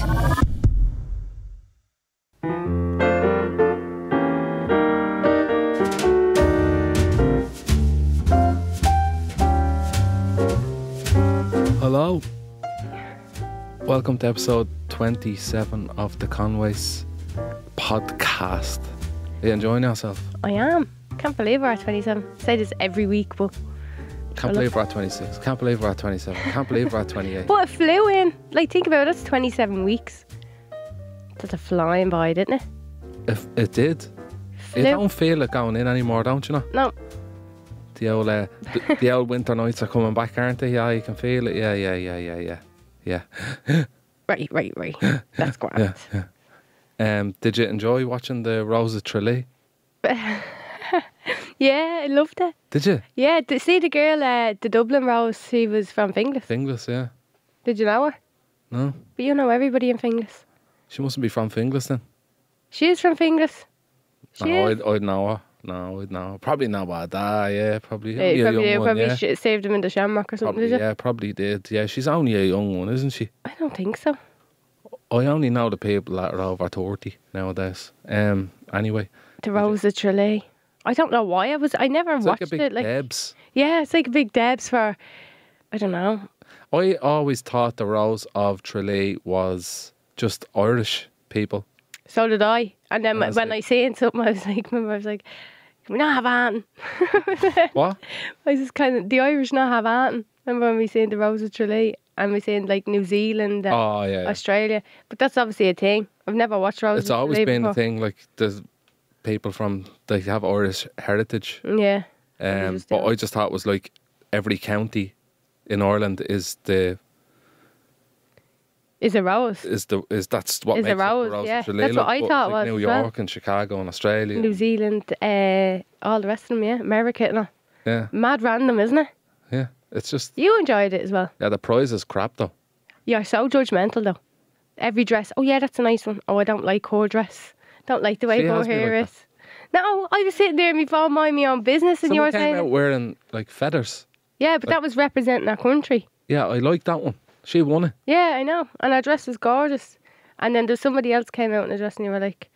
Hello. Welcome to episode 27 of TheConways podcast. Are you enjoying yourself? I am. Can't believe we're at 27. I say this every week, but... Can't believe we're at 26. Can't believe we're at 27. Can't believe we're at 28. But it flew in. Like, think about it. That's 27 weeks. That's a flying by, didn't it? If it did. You don't feel it going in anymore, don't you know? No. The old winter nights are coming back, aren't they? Yeah, you can feel it. Yeah. Right. That's grand. Yeah. Did you enjoy watching the Rose of Tralee? Yeah, I loved it. Did you? Yeah, see the girl, the Dublin Rose, she was from Finglas. Finglas, yeah. Did you know her? No. But you know everybody in Finglas. She mustn't be from Finglas then. She is from Finglas. I'd know her. No, I'd know her. Probably know about that, yeah, probably. Yeah, Only probably saved him in the Shamrock or something, probably, did you? Yeah, probably did. Yeah, she's only a young one, isn't she? I don't think so. I only know the people that are over 30 nowadays. Anyway. The Rose of Tralee. I don't know why I never It's watched like a big it. Debs. Yeah, it's like a big Debs for, I don't know. I always thought the Rose of Tralee was just Irish people. So did I. And then when I seen something, I was like, can we not have Anton? What? I was just kind of, the Irish not have Anton. Remember when we seen the Rose of Tralee and we seen like New Zealand and Australia. But that's obviously a thing. I've never watched Rose of Tralee. It's always been a thing, like there's people from, they have Irish heritage. Yeah. But I just thought it was like every county in Ireland is a rose. That's what makes a rose, it the Rose yeah. of Tralee. That's what I thought like it was. New York and Chicago and Australia. New Zealand, all the rest of them, yeah. America and all. Yeah. Mad random, isn't it? Yeah. It's just... You enjoyed it as well. Yeah, the prize is crap though. You're so judgmental though. Every dress, oh yeah, that's a nice one. Oh, I don't like her dress. Don't like the way her hair is. No, I was sitting there in my phone minding my own business and you were saying... Someone came out wearing like feathers. Yeah, but that was representing our country. Yeah, I like that one. She won it. Yeah, I know. And our dress was gorgeous. And then there's somebody else came out in a dress and you were like...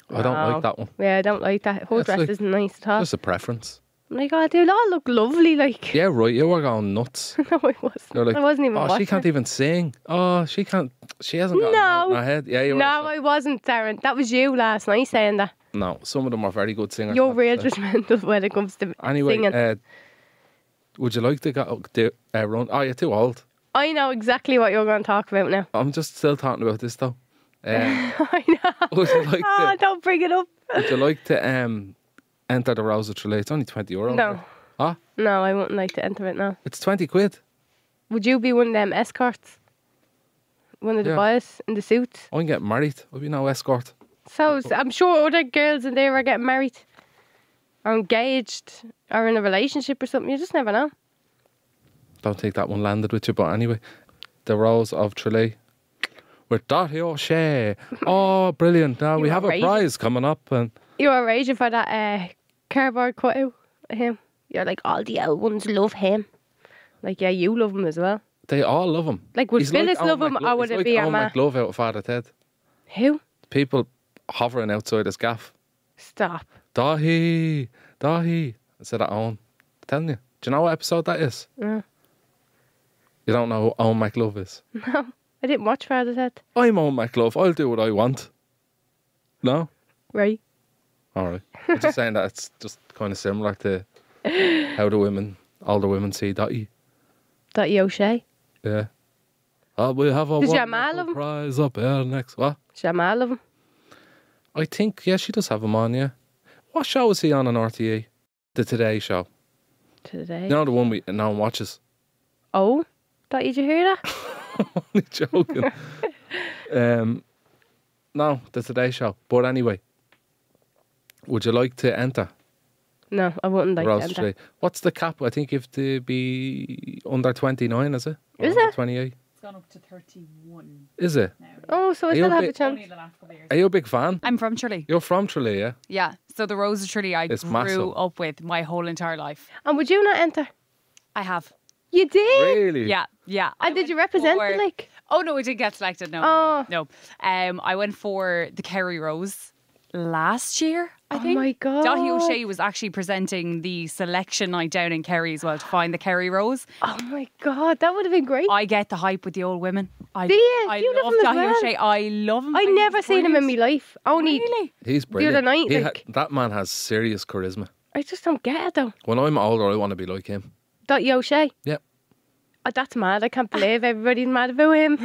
I don't like that one. Yeah, I don't like that. Her dress like, isn't nice at all. Just a preference. I'm like, oh, they all look lovely, like... Yeah, right, you were going nuts. No, I wasn't. Like, I wasn't even watching. She can't even sing. Oh, she hasn't got a note in her head. Yeah, you were. No, I wasn't, Darren. That was you last night saying that. No, some of them are very good singers. You're real judgmental when it comes to singing. Would you like to go run? Oh, you're too old. I know exactly what you're going to talk about now. I'm just still talking about this though. I know. Would you like don't bring it up. Would you like to enter the Rose of Tralee? It's only €20. No. Huh? No, I wouldn't like to enter it now. It's 20 quid. Would you be one of them escorts? One of the boys in the suits? I'm getting married. I'll be no escort. So I'm sure other girls in there are getting married or engaged or in a relationship or something. You just never know. Don't think that one landed with you, but anyway, the Rose of Tralee with Dottie O'Shea. Oh, brilliant! Now we have a prize coming up, and you were raging for that cardboard cutout of him. You're like, all the old ones love him. Like, yeah, you love him as well. They all love him. Like, would Phyllis love him, or would it be your man? He's like Glove out of Father Ted. Who? People hovering outside his gaff. Stop. Dahi. Instead of Owen. I'm telling you. Do you know what episode that is? No. You don't know who Owen McLove is? No. I didn't watch Father Ted. I'm Owen McLove. I'll do what I want. No? Right. Alright. I'm just saying that it's just kind of similar to how older women see Dottie. Dottie O'Shea? Yeah. Oh, we have a wonderful prize up here next. What? Does Jamal love him? I think, yeah, she does have him on, yeah. What show is he on RTE? The Today Show. Today? You know the one no one watches? Oh? Did you hear that? I'm only joking. No, the Today Show. But anyway, would you like to enter? No, I wouldn't like to enter. What's the cap? I think you have to be under 29, is it? Is it? 28? It's gone up to 31. Is it? Now, yeah. Oh, so I still have a chance. Only the last couple of years. Are you a big fan? I'm from Tralee. You're from Tralee, yeah? Yeah. So the Rose of Tralee I grew up with my whole entire life. And would you not enter? I have. You did? Really? Yeah. And did you represent it like? Oh, no, I didn't get selected. No. Oh. No. I went for the Kerry Rose last year, I think. Oh my God. Daithí O'Shea was actually presenting the selection night down in Kerry as well to find the Kerry Rose. Oh my God, that would have been great. I get the hype with the old women. Do you? I You love love him as Daithí well? O'Shea. I love him. I never seen him in my life. Only Really? He's brilliant. the other night. Like, That man has serious charisma. I just don't get it though. When I'm older, I want to be like him. Daithí O'Shea. Yeah. Oh, that's mad. I can't believe everybody's mad about him.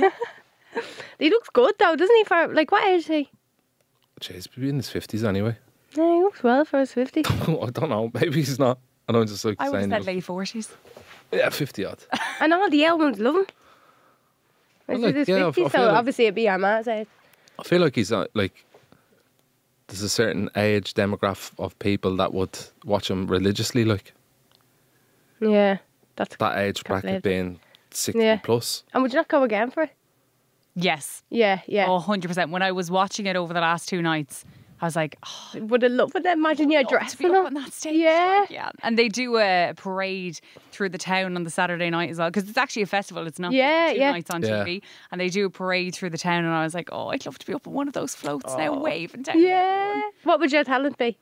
He looks good though, doesn't he? For like, what age is he? Jeez, he's in his 50s anyway. Yeah, he looks well for his 50. I don't know. Maybe he's not. And I'm just like I would have saying. said late 40s. Yeah, 50 odd. And all the albums love him. Well, This like, is his yeah, I 50, feel so like- obviously it'd be our ma's age. I feel like he's like. There's a certain age demographic of people that would watch him religiously, like Yeah, that's. that age Can't bracket believe being 60 Yeah. plus. And would you not go again for it? Yes. Yeah, yeah. Oh, 100%. When I was watching it over the last 2 nights, I was like, oh, Would have loved it. Imagine you love to dressing be up up. on that stage. Yeah. Like, yeah. And they do a parade through the town on the Saturday night as well, because it's actually a festival. It's not Yeah, just 2 yeah. nights on Yeah. TV. And they do a parade through the town, and I was like, oh, I'd love to be up on one of those floats now, waving down. Yeah. What would your talent be?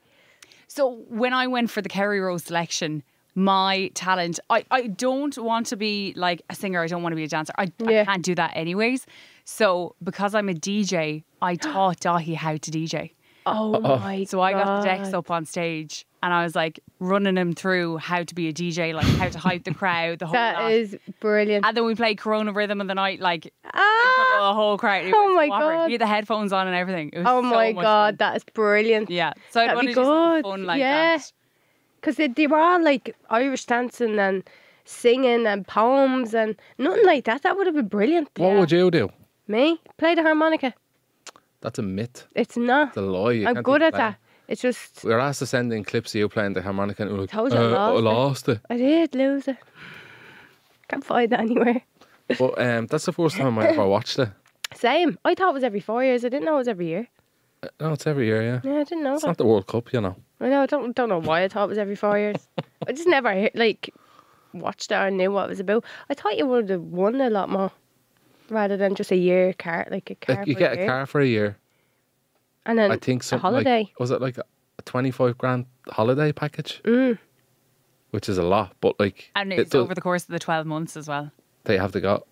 So when I went for the Kerry Rose selection, my talent, I don't want to be like a singer. I don't want to be a dancer. I Yeah. can't do that anyways. So because I'm a DJ, I taught Daithí how to DJ. Oh my So I got the God. decks up on stage and I was like running him through how to be a DJ, like how to hype the crowd, the whole lot. That is brilliant. And then we played Corona Rhythm of the night, like Ah! the whole crowd. It Oh was my whopper. God. He had the headphones on and everything. It was Oh so my much God, fun. that is brilliant. Yeah. So I'd That'd want be to do something good. fun like Yeah. that. Because they were all like Irish dancing and singing and poems and nothing like that. That would have been brilliant. What would you do? Me? Play the harmonica. That's a myth. It's not. It's a lie. You I'm can't good even at play. that. It's just, We were asked to send in clips of you playing the harmonica and we were like, Told you I I lost it." lost it. I did lose it. Can't find it anywhere. But that's the first time I ever watched it. Same. I thought it was every 4 years. I didn't know it was every year. No, it's every year, yeah. Yeah, I didn't know It's that. not the World Cup, you know. I know. I don't know why I thought it was every 4 years. I just never like watched it or knew what it was about. I thought you would have won a lot more rather than just a year car, like a car. Like, you for get a a year. car for a year. and then I think a something holiday. like, was it like a 25 grand holiday package? Mm. Which is a lot, but like And it it's does- over the course of the 12 months as well. they have to go.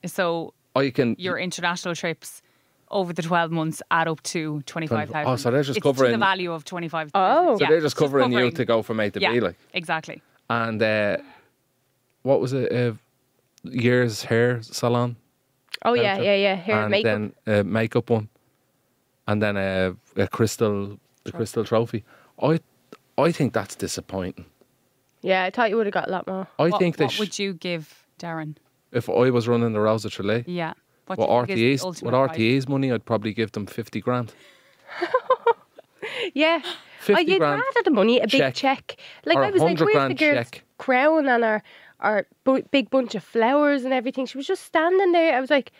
So Oh, you can. your international trips over the 12 months add up to 25,000. Oh, so they're just it's to covering- the value of 25,000. Oh. So Yeah, they're just it's covering you covering- to go from A to Yeah, B, like. exactly. And what was it? Year's hair salon. Oh yeah, Belgium. yeah. Hair And makeup. then a makeup one, and then a crystal trophy. I think that's disappointing. Yeah, I thought you would have got a lot more. I What, think what would you give Darren? if I was running the Rose of Tralee, Yeah. What with do you think is the RTE's ultimate with prize? RTE's money, I'd probably give them 50 grand. Yeah. 50 You'd grand rather the money, a big check. check. Like Or I was like, 100 where's the grand girl's check. crown and our big bunch of flowers and everything? She was just standing there. I was like,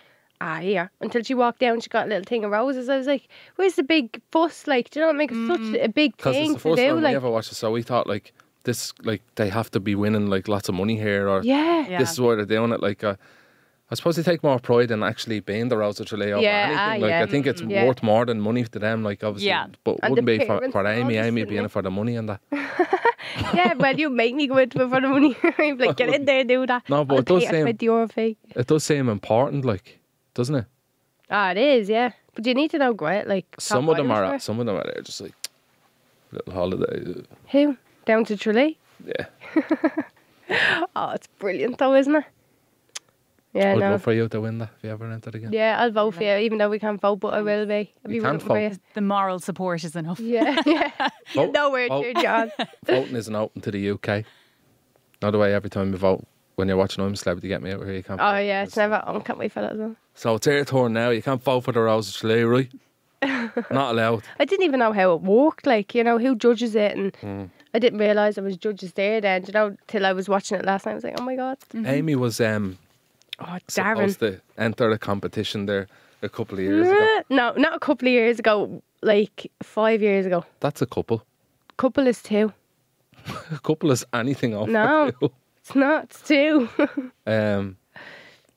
here. Until she walked down, she got a little thing of roses. I was like, where's the big fuss? Like, do you know what I mean? It's such a big Because it's thing the to first do. time we Like, ever watched it, so we thought like this, like they have to be winning like lots of money here, or yeah. Yeah. this is why they're doing it. Like, I suppose they take more pride in actually being the Rose of Tralee over Yeah, anything. Like, yeah. I think it's Yeah. worth more than money to them. Like, obviously, Yeah. but And wouldn't the be parents for and all Amy. this, Amy wouldn't being it? it for the money and that. Yeah, well, you make me go into it for the money. I'm like, get in there and do that. No, but I'll it does pay a seem- 20 euro fee. It does seem important, like, doesn't it? Ah, it is, yeah. But you need to know, great, like, Some top of them Irish are there just like little holiday. Who? Down to Tralee? Yeah, Oh, it's brilliant though, isn't it? Yeah, I'd no. love for you to win that if you ever entered again. Yeah, I'll vote for you, even though we can't vote, but I will be. I'll be You can't rooting for you. vote. The moral support is enough. Yeah, yeah. You Vote- know where vote. to, John. Voting isn't open to the UK. Not the way every time you vote when you're watching I'm a Celebrity, get me out here. You can't. Oh, vote. yeah, it's never on. Can't wait for that as well. So it's your turn now. You can't vote for the Rose of Tralee, right? Not allowed. I didn't even know how it worked, like, you know, who judges it, and I didn't realise there was judges there then, you know, till I was watching it last night. I was like, oh my God. Amy was Oh, Darren. supposed to enter a competition there a couple of years ago. No, not a couple of years ago, like 5 years ago. That's a couple. Couple is 2. A couple is anything off. No. It's not, it's 2.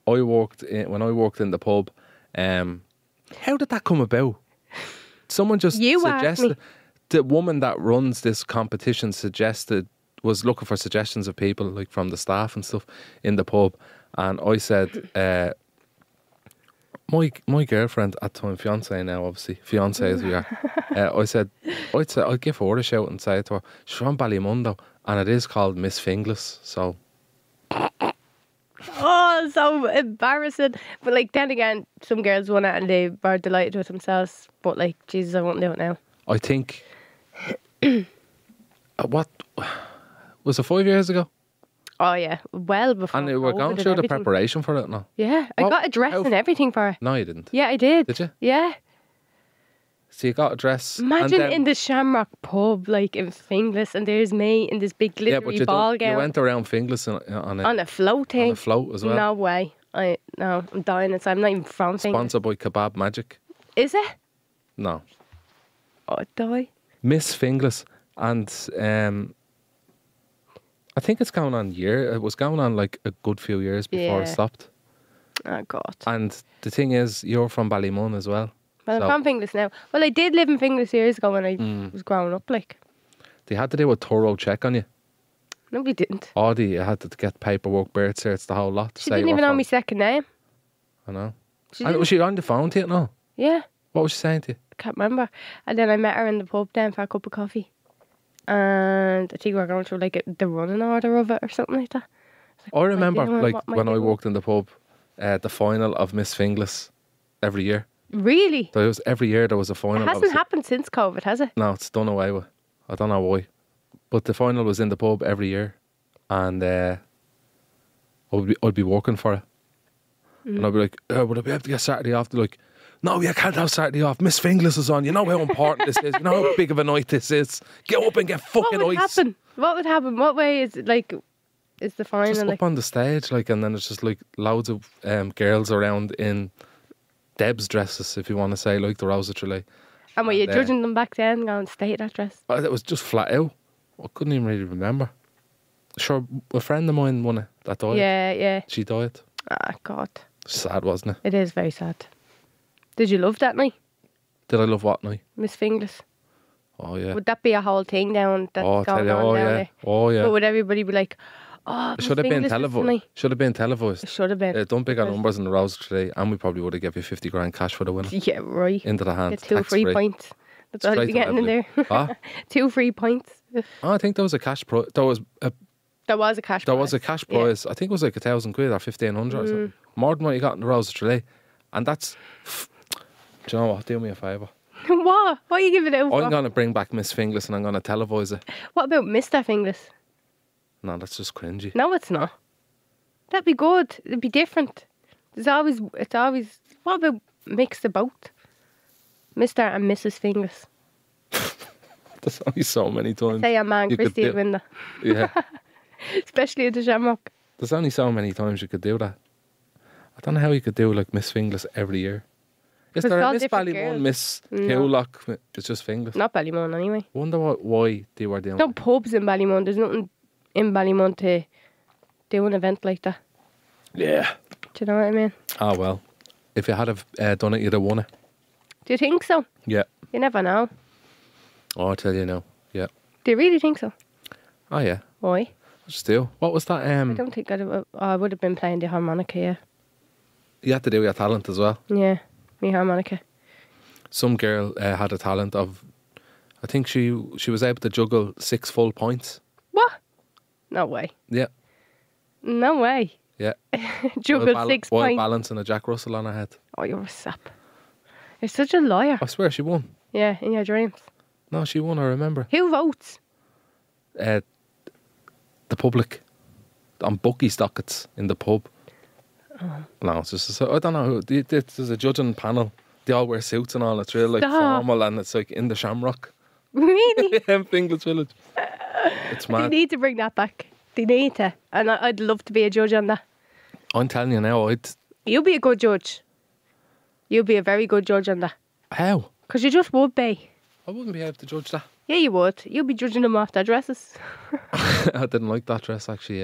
when I worked in the pub. How did that come about? Someone just suggested. The woman that runs this competition was looking for suggestions of people like from the staff and stuff in the pub, and I said, my girlfriend at the time, fiance now, obviously, fiance as we are. I said, I'd give her a shout and say to her, she's from Ballymundo, and it is called Miss Finglas. So. Oh, so embarrassing. But like then again, some girls won it and they were delighted with themselves. But like, Jesus, I won't do it now. I think. What was it? 5 years ago? Oh yeah, well before. And they were going through the preparation for it now. Yeah, I got a dress and everything for her. No, you didn't. Yeah, I did. Did you? Yeah. So you got a dress. Imagine in the Shamrock pub, like in Finglas, and there's me in this big glittery ball gown. You went around Finglas on a float thing. On a float as well. No way. I'm dying. I'm not even from Finglas. Sponsored by Kebab Magic. Is it? No. Oh, die. Miss Finglas, and I think it's going on It was going on like a good few years before it stopped. Oh God. And the thing is, you're from Ballymun as well. Well, I'm from Finglas now. Well, I did live in Finglas years ago when I was growing up, like. They had to do a thorough check on you. No, we didn't. You had to get paperwork, birth certs, the whole lot. She didn't even know my second name. I know. Was she on the phone to you? No. Yeah. What was she saying to you? I can't remember. And then I met her in the pub then for a cup of coffee. And I think we were going through like the running order of it or something like that. I remember like when I worked in the pub, the final of Miss Finglas every year. Really? Every year there was a final. It hasn't happened since COVID, has it? No, it's done away with. I don't know why. But the final was in the pub every year. And I'd be working for it. And I'd be like, would I be able to get Saturday off? They're like, no, you can't have Saturday off. Miss Finglas is on. You know how important this is. You know how big of a night this is. Get up and get fucking ice. What would happen? What way is it like? Is the final just up on the stage, like, and then it's just like loads of girls around in Deb's dresses, if you want to say, like the Rose of Tralee. And were you judging them back then, going, stay that dress? It was just flat out. I couldn't even really remember. Sure, a friend of mine won it that died. Yeah. She died. Ah, God. Sad, wasn't it? It is very sad. Did you love that night? Did I love what night? Miss Finglas. Oh, yeah. Would that be a whole thing down that's going on down there? Oh, yeah. But would everybody be like, it should have been televised. Should have been televised. It should have been. Done bigger numbers in the Rose today, and we probably would have given you 50 grand cash for the winner. Yeah, right. Into the hand. Get 2 free points. That's all you'd be getting in there. Huh? 2 free points. I think there was a cash prize. There was a cash prize. I think it was like 1,000 quid or 1,500 or something. More than what you got in the Rose of Tralee. And that's. Do you know what? Do me a favour. What? What are you giving it for? I'm going to bring back Miss Finglas and I'm going to televise it. What about Mr. Finglas? No, that's just cringy. No, it's not. That'd be good. It'd be different. It's always. What about mix the both? Mr. and Mrs. Finglas. There's only so many times. Say a man, Christy would win that. Yeah. Especially at the Shamrock. There's only so many times you could do that. I don't know how you could do like Miss Finglas every year. Is there a Miss Ballymun, Miss Hewlock? It's just Finglas. Not Ballymun anyway. Wonder why they were doing. No pubs in Ballymun. There's nothing in Ballymun to do an event like that. Yeah. Do you know what I mean? Oh well. If you had have done it, you'd have won it. Do you think so? Yeah. You never know. Oh, I'll tell you now. Yeah. Do you really think so? Oh yeah. Why? Just do. What was that? I don't think I would have been playing the harmonica, yeah. You had to do your talent as well. Yeah, me harmonica. Some girl had a talent of, I think she was able to juggle 6 full points. What? No way. Yeah. No way. Yeah. Juggle 6 points. While balancing a Jack Russell on her head. Oh, you're a sap. You're such a liar. I swear she won. Yeah, in your dreams. No, she won, I remember. Who votes? The public. On bookie stockets in the pub. Oh. No, it's just, I don't know. There's a judging panel. They all wear suits and all. It's real like formal and it's like in the Shamrock. Really? In Finglas Village. It's mad. They need to bring that back. They need to. And I'd love to be a judge on that. I'm telling you now, You'll be a good judge. You'll be a very good judge on that. How? Because you just would be. I wouldn't be able to judge that. Yeah, you would. You'll be judging them off their dresses. I didn't like that dress, actually.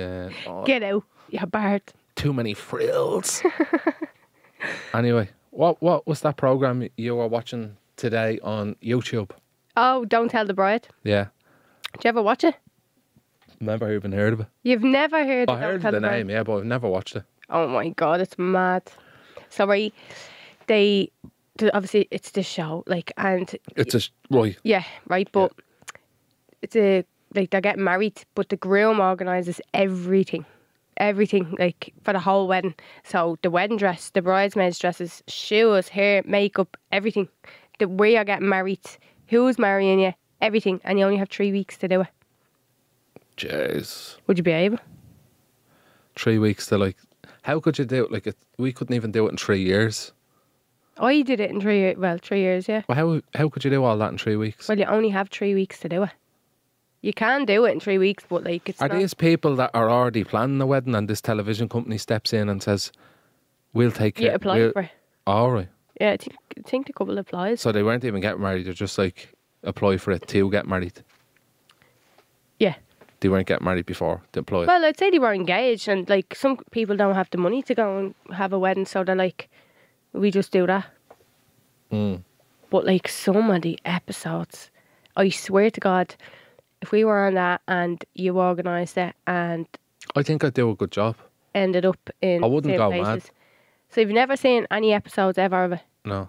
Get out. You're barred. too many frills. Anyway, what was that program you were watching today on YouTube? Oh, Don't Tell the Bride. Yeah. Did you ever watch it? Never even heard of it. You've never heard of I heard the name, yeah, but I've never watched it. Oh my God, it's mad. So, right, obviously it's this show, like, and... It's right. Yeah, right, but it's they're getting married, but the groom organises everything, like, for the whole wedding. So the wedding dress, the bridesmaids' dresses, shoes, hair, makeup, everything. The way you're getting married, who's marrying you, everything, and you only have 3 weeks to do it. Jeez. Would you be able? 3 weeks to, like... How could you do it? Like, we couldn't even do it in 3 years. I did it in 3 years, yeah. Well, how could you do all that in 3 weeks? Well, you only have 3 weeks to do it. You can do it in 3 weeks, but, like, it's Are these people that are already planning the wedding and this television company steps in and says, we'll take care... You apply for it. All right. Yeah, I think the couple applies. So they weren't even getting married, they're just, like, apply for it to get married. Yeah. They weren't getting married before they applied. Well, I'd say they were engaged, and, like, some people don't have the money to go and have a wedding, so they're like, we just do that. But, like, some of the episodes, I swear to God, if we were on that and you organised it and... I think I'd do a good job. Ended up in... I wouldn't go places. mad. So you've never seen any episodes ever of it? No.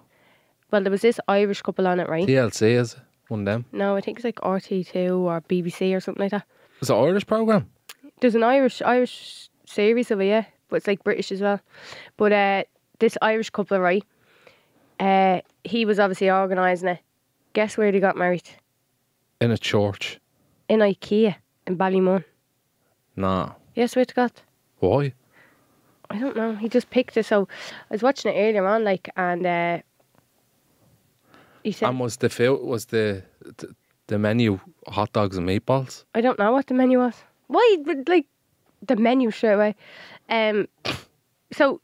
Well, there was this Irish couple on it, right? TLC is it? One of them? No, I think it's like RT2 or BBC or something like that. It's an Irish programme? There's an Irish series of it, yeah. But it's like British as well. But this Irish couple, right? He was obviously organising it. Guess where they got married? In a church? In IKEA in Ballymun. No. Yes, swear to God. Why? I don't know. He just picked it. So I was watching it earlier on, like, and he said... And was the menu hot dogs and meatballs? I don't know what the menu was. Why? Like, the menu straight away. So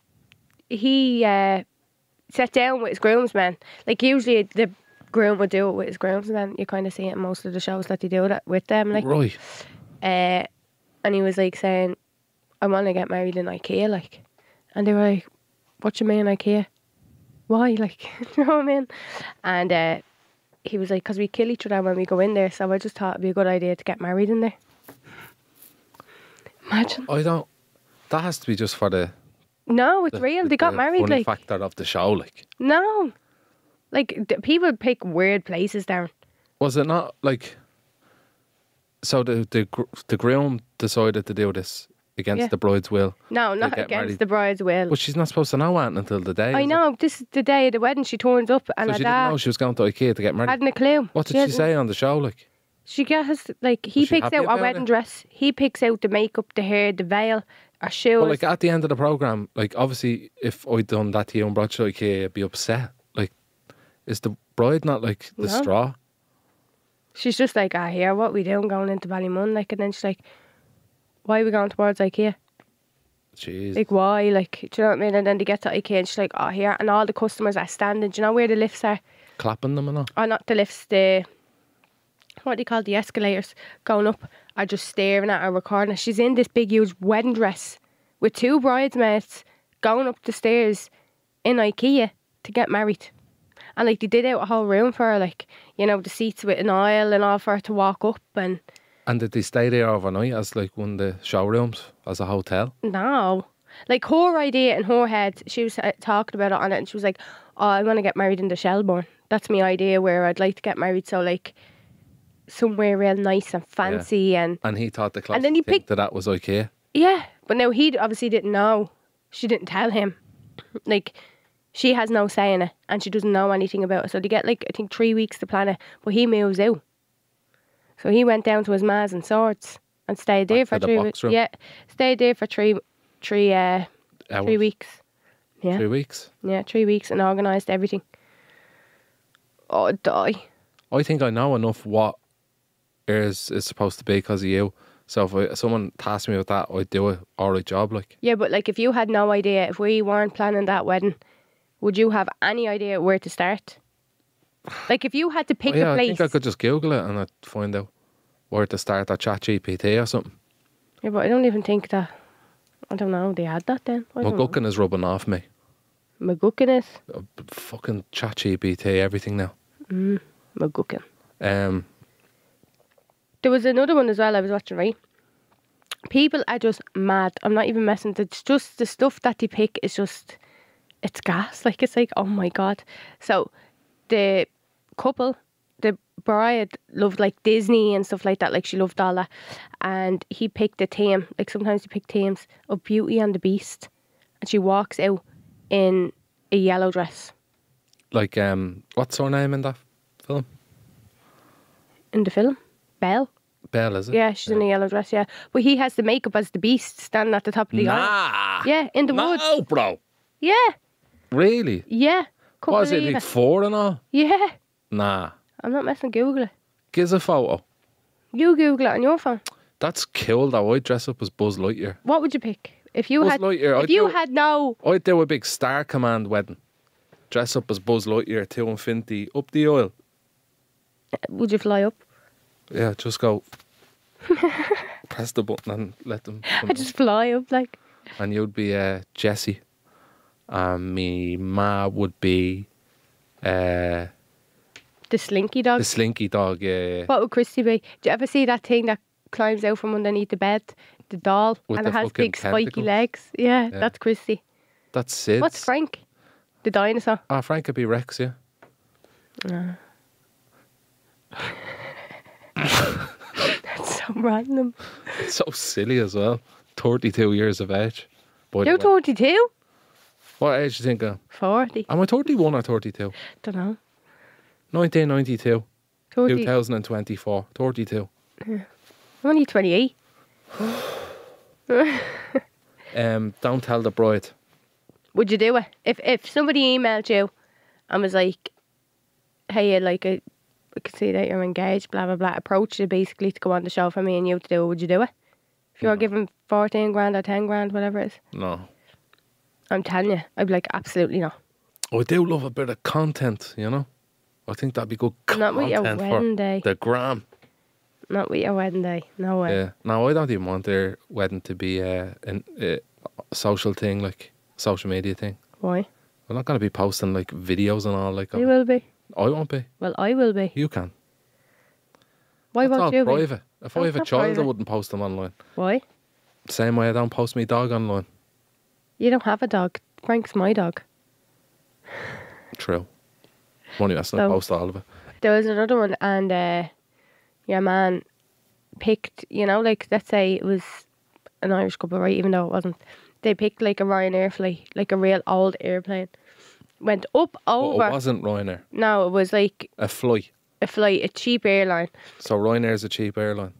he sat down with his groomsmen. Like, usually the groom would do it with his groomsmen. You kind of see it in most of the shows that they do that with them. Like, right. And he was like saying, I want to get married in IKEA, like. And they were like, what you mean IKEA? Why? Like, you know what I mean? And he was like, because we kill each other when we go in there, so I just thought it'd be a good idea to get married in there. Imagine. That has to be just for the... No, it's real. They got married, funny like... factor of the show, like. No. Like, people pick weird places, Darren. Was it not, like... So the groom decided to do this against the bride's will? No, not against the bride's will. But she's not supposed to know that until the day. I know. This is the day of the wedding. She turns up and so she didn't know she was going to IKEA to get married? Hadn't a clue. What did she say on the show, like? She gets, like, he picks out a wedding dress. He picks out the makeup, the hair, the veil, our shoes. But, like, at the end of the programme, like, obviously, if I'd done that to you and brought you to IKEA, I'd be upset. Like, is the bride not, like, the straw? She's just like, here, what we doing going into Ballymun? Like, and then she's like, why are we going towards IKEA? Jeez. Like, why? Like, do you know what I mean? And then they get to IKEA and she's like, here. And all the customers are standing. Do you know where the lifts are? Clapping them and all? Oh, not the lifts, what do you call the escalators going up, are just staring at her recording. She's in this big, huge wedding dress with two bridesmaids going up the stairs in IKEA to get married. And, like, they did out a whole room for her, like, you know, the seats with an aisle and all for her to walk up. And did they stay there overnight as, like, one of the showrooms, as a hotel? No. Like, her idea in her head, she was talking about it on it, and she was like, I want to get married in the Shelbourne. That's my idea where I'd like to get married. So, like, somewhere real nice and fancy. And he thought the closest and then he thing to that was IKEA. Yeah. But now he obviously didn't know. She didn't tell him. Like, she has no say in it, and she doesn't know anything about it. So they get, like, I think 3 weeks to plan it, but he moves out. So he went down to his ma's and Swords and stayed there for 3 weeks. Yeah, stayed there for three weeks. Yeah. 3 weeks? Yeah, 3 weeks, and organised everything. Oh, I'd die. I think I know enough what is supposed to be because of you. So if someone tasked me with that, I'd do an alright job, like. Yeah, but, like, if you had no idea, if we weren't planning that wedding, would you have any idea where to start? Like, if you had to pick a place... I think I could just Google it and I'd find out where to start, or ChatGPT or something. Yeah, but I don't even think that... I don't know. They had that then. I don't know. McGuckin is rubbing off me. McGuckin is? Fucking ChatGPT, everything now. McGuckin. There was another one as well I was watching, right? People are just mad. I'm not even messing. It's just the stuff that they pick is just, it's gas. Like, it's like, oh my God. So the couple, the bride loved like Disney and stuff like that. Like, she loved all that. And he picked a theme. Like, sometimes he pick themes of Beauty and the Beast. And she walks out in a yellow dress. like, what's her name in that film? In the film? Belle. Belle, is it? Yeah, she's in a yellow dress, yeah. But he has the makeup as the Beast standing at the top of the aisle. Yeah, in the woods. No, bro. Yeah. Really? Yeah. What is it, like 4 and all? Yeah. Nah. I'm not messing. Google it. Give us a photo. You Google it on your phone. That's cool though. I'd dress up as Buzz Lightyear. What would you pick? If you Buzz had Lightyear, if you had no... I'd do a big Star Command wedding. Dress up as Buzz Lightyear to infinity, up the aisle. Would you fly up? Yeah, just go... press the button and let them come I'd just fly up, like... And you'd be Jessie. And me ma would be... the Slinky Dog. the Slinky Dog, yeah. What would Christy be? Do you ever see that thing that climbs out from underneath the bed? The doll? With and the it has fucking big spiky tentacles? legs. Yeah, that's Christy. That's Sid. What's Frank? The dinosaur. Ah, Frank could be Rex, yeah. That's so random. It's so silly as well. 32 years of age. By the You're way. 32? What age do you think? 40. Am I 31 or 32? Don't know. 1992. 30. 2024. 32. I'm only 28. Don't tell the bride. Would you do it? If somebody emailed you and was like, hey, like, I can see that you're engaged, blah, blah, blah, approached you basically to go on the show for me and you to do it, would you do it? If you were given 14 grand or 10 grand, whatever it is. No. I'm telling you, I'd be like, absolutely not. Oh, I do love a bit of content, you know? I think that'd be good content Not with your wedding day. the gram. Not with your wedding day. No way. Yeah. No, I don't even want their wedding to be a social thing, like social media thing. Why? I'm not going to be posting like videos and all like. You will be. I won't be. Well, I will be. You can. Why That's won't all you private. be? If I have a not child, private. I wouldn't post them online. Why? Same way I don't post my dog online. You don't have a dog. Frank's my dog. True. Money has to So- post all of it. There was another one, and your man picked, you know, like, let's say it was an Irish couple, right, even though it wasn't. They picked like a Ryanair flight, like a real old airplane. Went up But over. it wasn't Ryanair. No, it was like A flight. a flight, a cheap airline. So Ryanair's a cheap airline.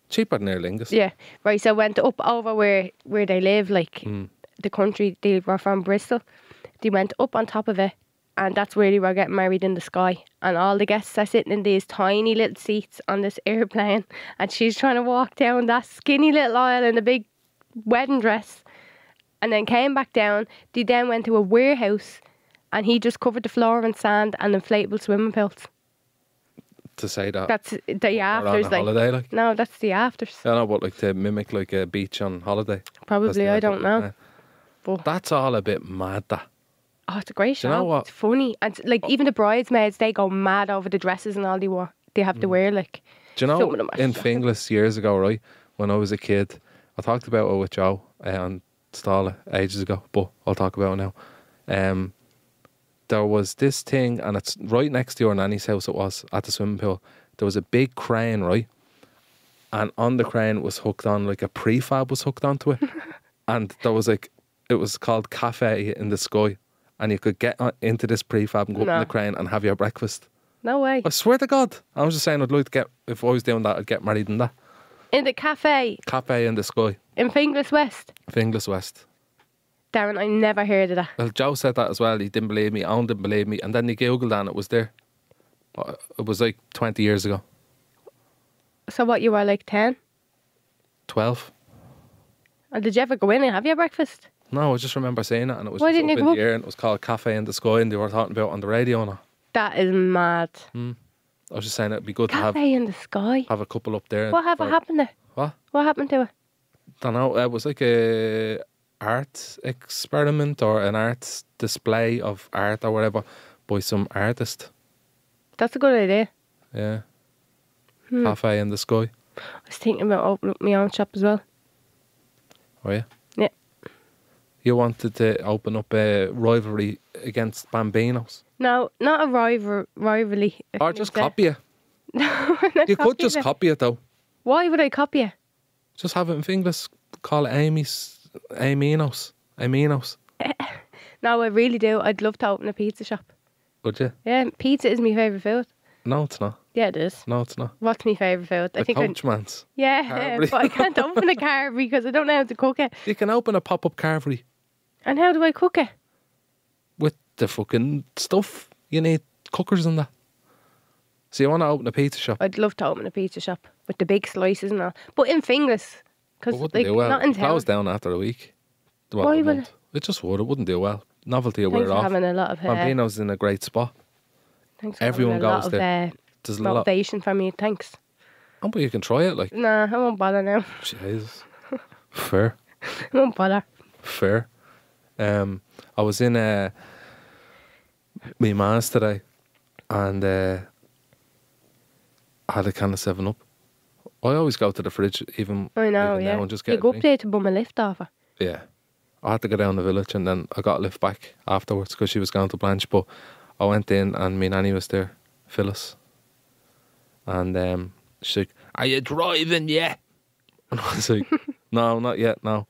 Cheaper than Aer Lingus. Yeah, right. So went up over where they live, like the country. They were from Bristol. They went up on top of it, and that's where they were getting married in the sky. And all the guests are sitting in these tiny little seats on this airplane, and she's trying to walk down that skinny little aisle in a big wedding dress, and then came back down. They then went to a warehouse, and he just covered the floor in sand and inflatable swimming pools. To say that. That's the Or on afters, a like. holiday, like. No, that's the afters. I know, but like to mimic like a beach on holiday. Probably, That's the I don't airport, know. yeah. But That's all a bit mad, that. oh, it's a great show. Do you know what? It's funny. And like even the bridesmaids, they go mad over the dresses and all they have to wear, like. Do you know, Some of them are in shocking. Finglas years ago, right, when I was a kid, I talked about it with Joe on Stala ages ago, but I'll talk about it now. There was this thing, and it's right next to your nanny's house, it was, at the swimming pool. There was a big crane, right? And on the crane was hooked on, like a prefab was hooked onto it. And there was like, it was called Cafe in the Sky. And you could get into this prefab and go up in No. the crane and have your breakfast. No way. I swear to God. I was just saying I'd like to get, if I was doing that, I'd get married in that. In the cafe Cafe in the Sky. in Finglas West. Finglas West. Darren, I never heard of that. Well, Joe said that as well. He didn't believe me. Owen didn't believe me. And then he Googled and it was there. It was like 20 years ago. So what, you were like 10? 12. And did you ever go in and have your breakfast? No, I just remember saying it, and it was Why just didn't up you in go the up? air, and it was called Cafe in the Sky, and they were talking about it on the radio and all. That is mad. I was just saying it'd be good to Cafe in the sky. have a couple up there. What for- happened there? What? What happened to it? don't know. It was like a art experiment or an art display of art or whatever by some artist. That's a good idea. Yeah. Cafe in the sky. I was thinking about opening up my own shop as well. Oh yeah? Yeah. You wanted to open up a rivalry against Bambinos? No, not a rivalry. Or just copy it. No, You could just copy it though. Why would I copy it? Just have it in Finglas. Call it Aminos. No, I really do. I'd love to open a pizza shop. Would you? Yeah, pizza is my favourite food. No, it's not. Yeah, it is. No, it's not. What's my favourite food? The Coachman's. Yeah, Carvery. but I can't open a carvery because I don't know how to cook it. You can open a pop-up carvery And how do I cook it? with the fucking stuff. You need cookers and that. So you want to open a pizza shop? I'd love to open a pizza shop with the big slices and all. But in Finglas. Because, It wouldn't like, do well. not in town. Close down after a week. Well, Why a would month. It just would. It wouldn't do well. Novelty will Thanks wear for off. having a lot of... Bambino's in a great spot. thanks for everyone having a goes lot there. of There's a lot. motivation for me. Thanks. Oh, but you can try it. Like, Nah, I won't bother now. Jesus. Fair. I won't bother. Fair. I was in my man's today, and I had a can of 7-Up. I always go to the fridge, even I know, even yeah. now, and just You get go a up drink. there to bum a lift off her. Yeah. I had to go down the village, and then I got a lift back afterwards because she was going to Blanche. But I went in, and my nanny was there, Phyllis, and she's like, "Are you driving yet?" And I was like, "No, not yet. No."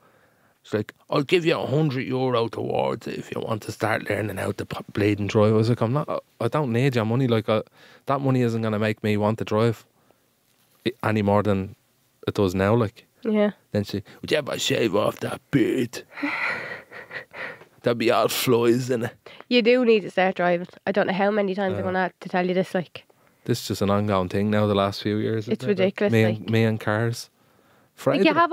She's like, "I'll give you €100 towards it if you want to start learning how to bleeding drive." I was like, I don't need your money. Like, that money isn't going to make me want to drive any more than it does now. Like, Yeah. then she, "Would you ever shave off that beard? There'll be all flies in it." You do need to start driving. I don't know how many times I'm going to have to tell you this, like. This is just an ongoing thing now. The last few years, It's isn't it? ridiculous, Me and cars. Afraid Like, you of it. have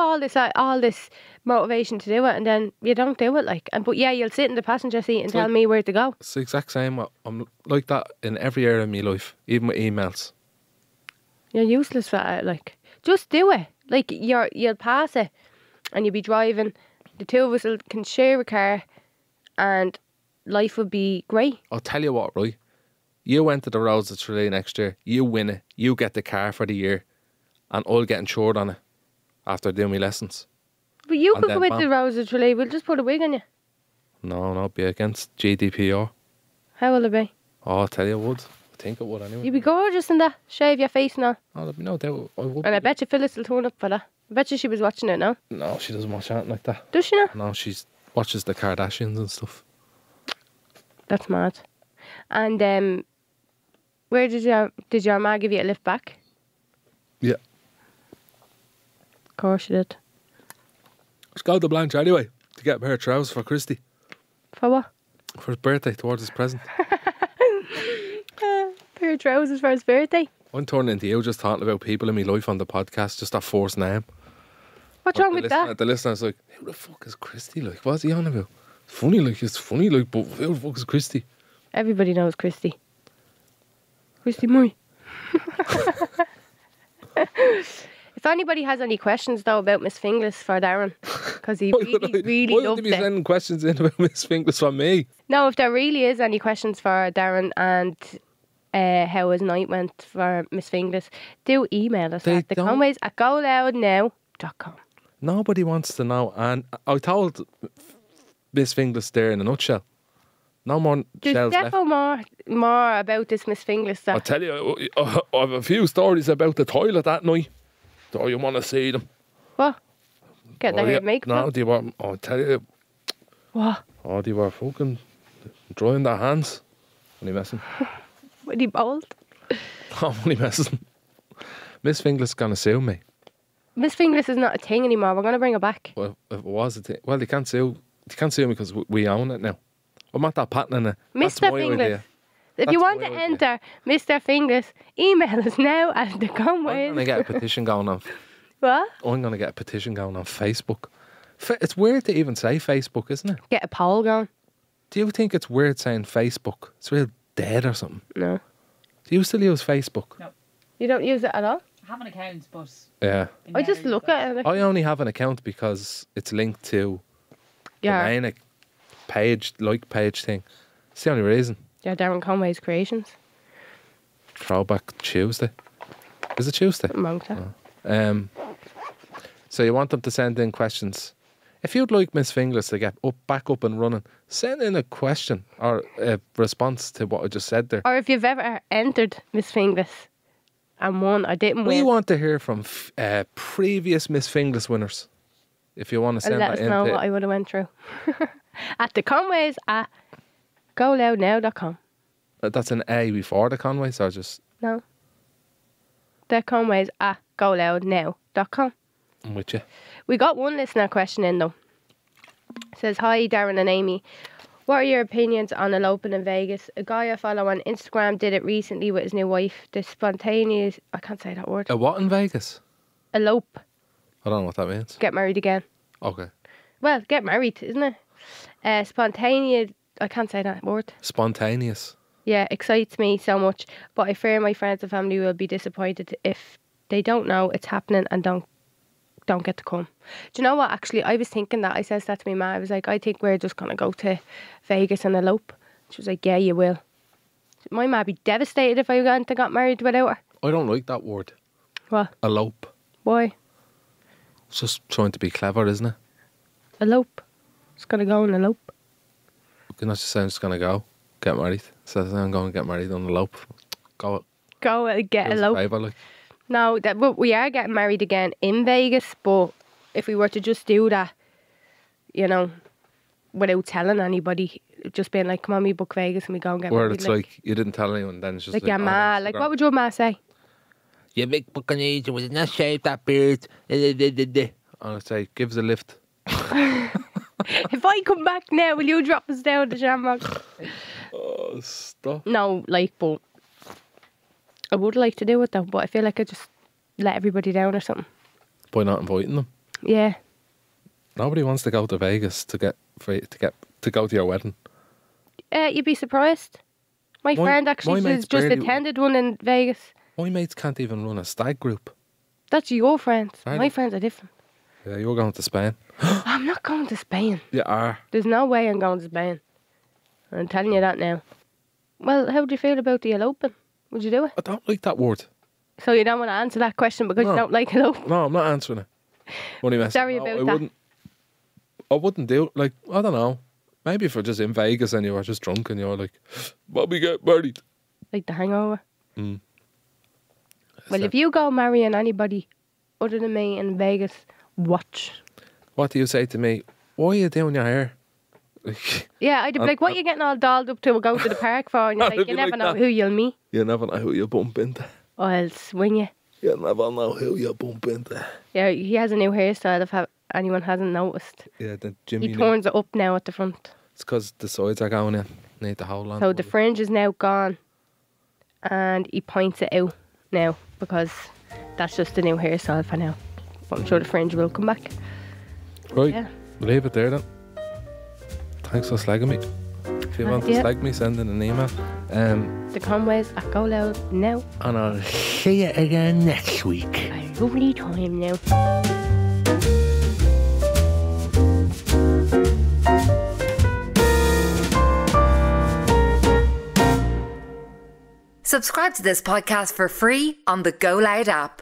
all this motivation to do it, and then you don't do it, like. But yeah, you'll sit in the passenger seat and tell me where to go. It's the exact same. I'm like that in every area of my life, even with emails. You're useless for it, like. Just do it. Like, you'll pass it, and you'll be driving. The two of us can share a car, and life would be great. I'll tell you what, right? You went to the Rose of Tralee next year. You win it. You get the car for the year, and I'll get insured on it after doing my lessons. But you And could then go with bam. the Rose of Tralee. We'll just put a wig on you. No, be against GDPR. How will it be? Oh, I'll tell you, it would. I think it would anyway. You'd be gorgeous in that. Shave your face and all. Oh, there'd be no doubt. I would. And I bet you Phyllis will turn up for that. I bet you she was watching it now. No, she doesn't watch anything like that. Does she not? No, she watches the Kardashians and stuff. That's mad. And where did your ma give you a lift back? Yeah. Of course she did. Let's go to Blanche anyway to get a pair of trousers for Christy For what? for his birthday towards his present. Pair of trousers for his birthday. I'm turning into you just talking about people in my life on the podcast, just that forced name. What's wrong with that? The listener's like, who the fuck is Christy? Like, what's he on about? It's funny, like, but who the fuck is Christy? Everybody knows Christy. Christy Murray. If anybody has any questions though about Miss Finglas for Darren, because he really why loved would he be it. sending questions in about Miss Finglas from me? No, if there really is any questions for Darren and how his night went for Miss Finglas, do email us at TheConways at GoLoudNow.com. Nobody wants to know, and I told Miss Finglas there in a nutshell. No more There's shells left. definitely more about this Miss Finglas I'll stuff. tell you, I have a few stories about the toilet that night. Do you want to see them? What? Get their hair yeah. makeup No, on? they were, I'll tell you, What? they were fucking drying their hands. Only messing. Were they bold? I'm only messing. Miss Finglas is going to sue me. Miss Finglas is not a thing anymore. We're going to bring her back. Well, if it was a thing, well, they can't sue me because we own it now. I'm at that pattern it. That's Mr. my Finglas. idea. If That's you want my to idea. enter Mr. Finglas, email us now at I'm going to TheConways. get a petition going on. What? I'm going to get a petition going on Facebook. It's weird to even say Facebook, isn't it? Get a poll going. Do you think it's weird saying Facebook? It's real dead or something. No. Do you still use Facebook? No. You don't use it at all? I have an account, but Yeah. I just look at it. I only have an account because it's linked to the main page thing. It's the only reason. Yeah, TheConways creations. Throwback Tuesday. Is it Tuesday? Oh. So you want them to send in questions. If you'd like Miss Finglas to get back up and running, send in a question or a response to what I just said there. Or if you've ever entered Miss Finglas and won or didn't win. We want to hear from previous Miss Finglas winners. If you want to send let that in. Let us know what I would have went through. At TheConways at GoLoudNow.com. That's an A before the Conways or just... No. TheConways at GoLoudNow.com. I'm with you. We got one listener question in though. It says, hi Darren and Amy. What are your opinions on eloping in Vegas? A guy I follow on Instagram did it recently with his new wife. The spontaneous... I can't say that word. A what in Vegas? Elope. I don't know what that means. Get married again. Okay. Well, get married, isn't it? Spontaneous... I can't say that word. Spontaneous. Yeah, excites me so much. But I fear my friends and family will be disappointed if they don't know it's happening and don't get to come. Do you know what? Actually, I was thinking that. I said that to my ma. I was like, I think we're just going to go to Vegas and elope. She was like, yeah, you will. My ma would be devastated if I went and got married without her. I don't like that word. What? Elope. Why? It's just trying to be clever, isn't it? Elope. Just going to go and elope. You're not just saying just going to go, get married. So I'm going to get married on elope. Go and get elope. Favour, like. No, we are getting married again in Vegas, but if we were to just do that, you know, without telling anybody, just being like, come on, we book Vegas and we go and get married. Where it's like you didn't tell anyone, then it's just like your ma, like what would your ma say? You big fucking agent, was not shave that beard. And I'd say, give us a lift. If I come back now, will you drop us down the shamrock? Oh, stop. No, like, but I would like to do it though, but I feel like I just let everybody down or something. By not inviting them? Yeah. Nobody wants to go to Vegas to go to your wedding. You'd be surprised. My friend actually just attended one in Vegas. My mates can't even run a stag group. That's your friends. My friends are different. Yeah, you're going to Spain. I'm not going to Spain. You are. There's no way I'm going to Spain. I'm telling you that now. Well, how do you feel about the eloping? Would you do it? I don't like that word. So you don't want to answer that question because you don't like eloping? No, I'm not answering it. Sorry about that. I wouldn't do it. Like, I don't know. Maybe if you're just in Vegas and you were just drunk and you're like, Bobby, get married. Like the hangover? Well, if you go marrying anybody other than me in Vegas, watch. What do you say to me? Why are you doing your hair? Yeah, I'd be like, what are you getting all dolled up to go to the park for? And you're like, you never know who you'll meet. You never know who you bump into. Or I'll swing you. You never know who you bump into. Yeah, he has a new hairstyle if anyone hasn't noticed. Yeah, the Jimmy. He turns it up now at the front. It's because the sides are going in. Need the whole on. So the fringe is now gone. And he points it out now because that's just the new hairstyle for now. But I'm sure the fringe will come back. Right, yeah. Leave it there then. Thanks for slagging me. If you want to slag me, send in an email. TheConways at GoLoud now. And I'll see you again next week. A lovely time now. Subscribe to this podcast for free on the GoLoud app.